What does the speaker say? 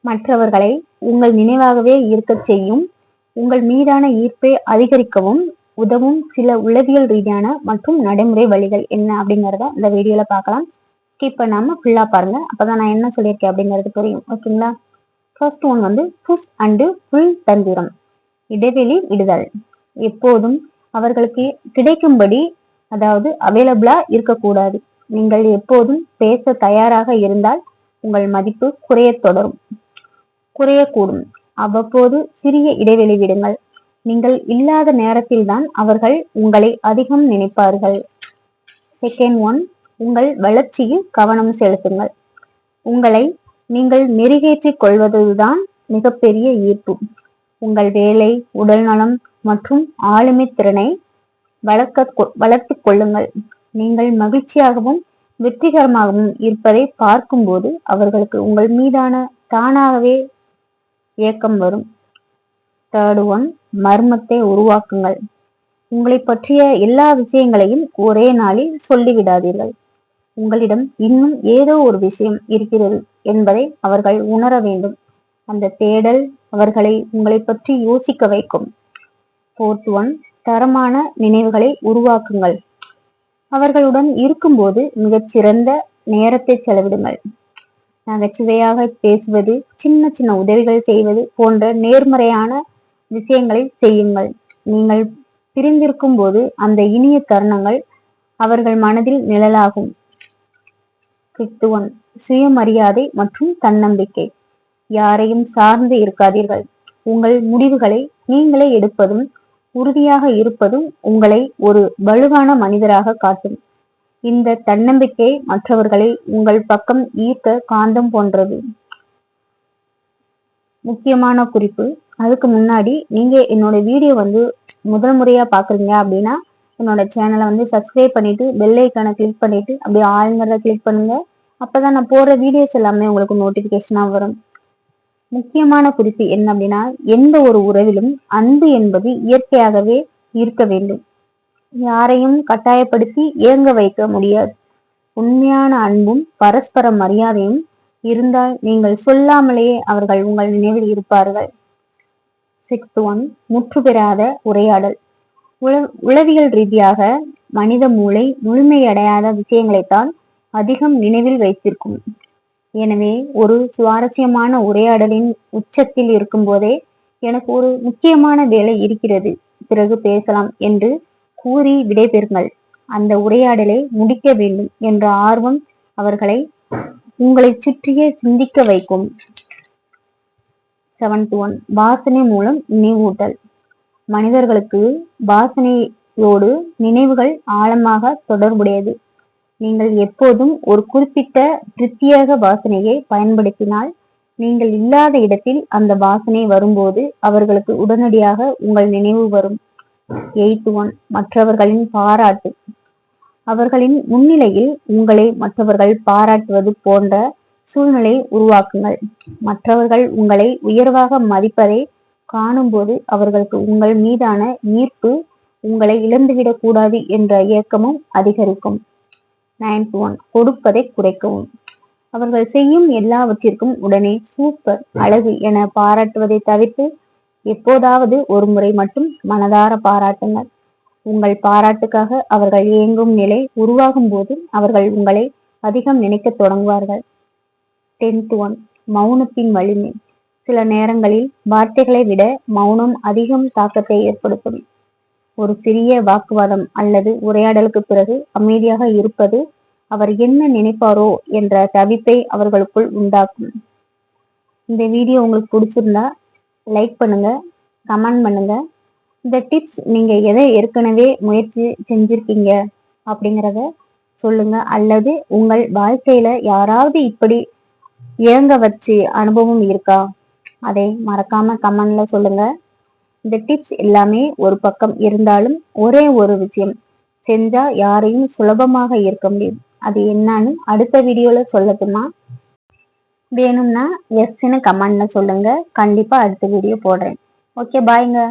மற்றவர்களை உங்கள் நினைவாகவே இருக்கச் செய்யும், உங்கள் மீதான ஈர்ப்பை அதிகரிக்கவும் உதவும் சில உளவியல் ரீதியான மற்றும் நடைமுறை வழிகள் என்ன அப்படிங்கிறத இந்த வீடியோல பார்க்கலாம். ஸ்கிப் பண்ணாம ஃபுல்லா பாருங்க. அப்பதான் நான் என்ன சொல்லியிருக்கேன் அப்படிங்கிறது புரியும். ஓகேங்களா? ஃபர்ஸ்ட் ஒன் வந்து புஷ் அண்டு புல் தந்திரம். இடைவெளி விடுதல். எப்போதும் அவர்களுக்கு கிடைக்கும்படி, அதாவது அவைலபிளா இருக்கக்கூடாது. நீங்கள் எப்போதும் பேச தயாராக இருந்தால் உங்கள் மதிப்பு குறையக்கூடும். அவ்வப்போது சிறிய இடைவெளி விடுங்கள். நீங்கள் இல்லாத நேரத்தில்தான் அவர்கள் உங்களை அதிகம் நினைப்பார்கள். செகண்ட் ஒன், உங்கள் வளர்ச்சியில் கவனம் செலுத்துங்கள். உங்களை நீங்கள் மெருகேற்றிக் கொள்வதுதான் மிகப்பெரிய ஈர்ப்பு. உங்கள் வேலை, உடல் நலம் மற்றும் ஆளுமை திறனை வளர்த்து கொள்ளுங்கள். நீங்கள் மகிழ்ச்சியாகவும் வெற்றிகரமாகவும் இருப்பதை பார்க்கும்போது அவர்களுக்கு உங்கள் மீதான தானாகவே ஏக்கம் வரும். தேர்ட் ஒன், மர்மத்தை உருவாக்குங்கள். உங்களை பற்றிய எல்லா விஷயங்களையும் ஒரே நாளில் சொல்லிவிடாதீர்கள். உங்களிடம் இன்னும் ஏதோ ஒரு விஷயம் இருக்கிறது என்பதை அவர்கள் உணர வேண்டும். அந்த தேடல் அவர்களை உங்களை பற்றி யோசிக்க வைக்கும். ஃபோர்த் ஒன், தரமான நினைவுகளை உருவாக்குங்கள். அவர்களுடன் இருக்கும்போது மிகச்சிறந்த நேரத்தை செலவிடுங்கள். நகைச்சுவையாக பேசுவது, சின்ன சின்ன உதவிகள் செய்வது போன்ற நேர்மறையான விஷயங்களை செய்யுங்கள். நீங்கள் பிரிந்திருக்கும் போது அந்த இனிய தருணங்கள் அவர்கள் மனதில் நிழலாகும். ஃபிஃப்த் ஒன், சுயமரியாதை மற்றும் தன்னம்பிக்கை. யாரையும் சார்ந்து இருக்காதீர்கள். உங்கள் முடிவுகளை நீங்களே எடுப்பதும் உறுதியாக இருப்பதும் உங்களை ஒரு வலுவான மனிதராக காட்டும். இந்த தன்னம்பிக்கை மற்றவர்களை உங்கள் பக்கம் ஈர்க்க காந்தம் போன்றது. முக்கியமான குறிப்பு, அதுக்கு முன்னாடி நீங்க என்னோட வீடியோ வந்து முதல் முறையா பாக்குறீங்க அப்படின்னா என்னோட சேனலை வந்து சப்ஸ்கிரைப் பண்ணிட்டு பெல் ஐக்கானை கிளிக் பண்ணிட்டு அப்படியே ஆளுங்கிறத கிளிக் பண்ணுங்க. அப்பதான் நான் போடுற வீடியோஸ் எல்லாமே உங்களுக்கு நோட்டிபிகேஷனா வரும். முக்கியமான குறிப்பு என்ன அப்படின்னா, எந்த ஒரு உறவிலும் அன்பு என்பது இயற்கையாகவே இருக்க வேண்டும். யாரையும் கட்டாயப்படுத்தி ஏங்க வைக்க முடியாது. உண்மையான அன்பும் பரஸ்பர மரியாதையும் இருந்தால் நீங்கள் சொல்லாமலேயே அவர்கள் உங்கள் நினைவில் இருப்பார்கள். சிக்ஸ்த் ஒன், முற்று பெறாத உரையாடல். உளவியல் ரீதியாக மனித மூளை முழுமையடையாத விஷயங்களைத்தான் அதிகம் நினைவில் வைத்திருக்கும். எனவே ஒரு சுவாரஸ்யமான உரையாடலின் உச்சத்தில் இருக்கும் போதே எனக்கு ஒரு முக்கியமான வேலை இருக்கிறது, பிறகு பேசலாம் என்று கூறி விடைபெறுங்கள். அந்த உரையாடலை முடிக்க வேண்டும் என்ற ஆர்வம் அவர்களை உங்களை சுற்றியே சிந்திக்க வைக்கும். செவன்த் ஒன், வாசனை மூலம் நினைவூட்டல். மனிதர்களுக்கு வாசனையோடு நினைவுகள் ஆழமாக தொடர்புடையது. நீங்கள் எப்போதும் ஒரு குறிப்பிட்ட பிரத்யேக வாசனையை பயன்படுத்தினால் நீங்கள் இல்லாத இடத்தில் அந்த வாசனை வரும்போது அவர்களுக்கு உடனடியாக உங்கள் நினைவு வரும். எய்த் ஒன், மற்றவர்களின் பாராட்டு. அவர்களின் முன்னிலையில் உங்களை மற்றவர்கள் பாராட்டுவது போன்ற சூழ்நிலை உருவாக்குங்கள். மற்றவர்கள் உங்களை உயர்வாக மதிப்பதை காணும்போது அவர்களுக்கு உங்கள் மீதான ஈர்ப்பு, உங்களை இழந்துவிடக் கூடாது என்ற இயக்கமும் அதிகரிக்கும். நைன்த் ஒன், கொடுப்பதை குறைக்கவும். அவர்கள் செய்யும் எல்லாவற்றிற்கும் உடனே சூப்பர், அழகு என பாராட்டுவதை தவிர்த்து எப்போதாவது ஒரு முறை மட்டும் மனதார பாராட்டுங்கள். உங்கள் பாராட்டுக்காக அவர்கள் ஏங்கும் நிலை உருவாகும் போது அவர்கள் உங்களை அதிகம் நினைக்க தொடங்குவார்கள். டென்த் ஒன், மௌனத்தின் வலிமை. சில நேரங்களில் வார்த்தைகளை விட மௌனம் அதிகம் தாக்கத்தை ஏற்படுத்தும். ஒரு சிறிய வாக்குவாதம் அல்லது உரையாடலுக்கு பிறகு அமைதியாக இருப்பது அவர் என்ன நினைப்பாரோ என்ற தவிப்பை அவர்களுக்குள் உண்டாக்கும். இந்த வீடியோ உங்களுக்கு பிடிச்சிருந்தா லைக் பண்ணுங்க, கமெண்ட் பண்ணுங்க. இந்த டிப்ஸ் நீங்க எதை ஏற்கனவே முயற்சி செஞ்சிருக்கீங்க அப்படிங்கிறத சொல்லுங்க, அல்லது உங்கள் வாழ்க்கையில யாராவது இப்படி ஏங்க வச்சு அனுபவம் இருக்கா, அதை மறக்காம கமெண்ட்ல சொல்லுங்க. இந்த டிப்ஸ் எல்லாமே ஒரு பக்கம் இருந்தாலும் ஒரே ஒரு விஷயம் செஞ்சா யாரையும் சுலபமாக இருக்க முடியும். அது என்னன்னு அடுத்த வீடியோல சொல்லட்டுமா? வேணும்னா எஸ்ன்னு கமெண்ட்ல சொல்லுங்க, கண்டிப்பா அடுத்த வீடியோ போடுறேன். ஓகே, பாய்ங்க.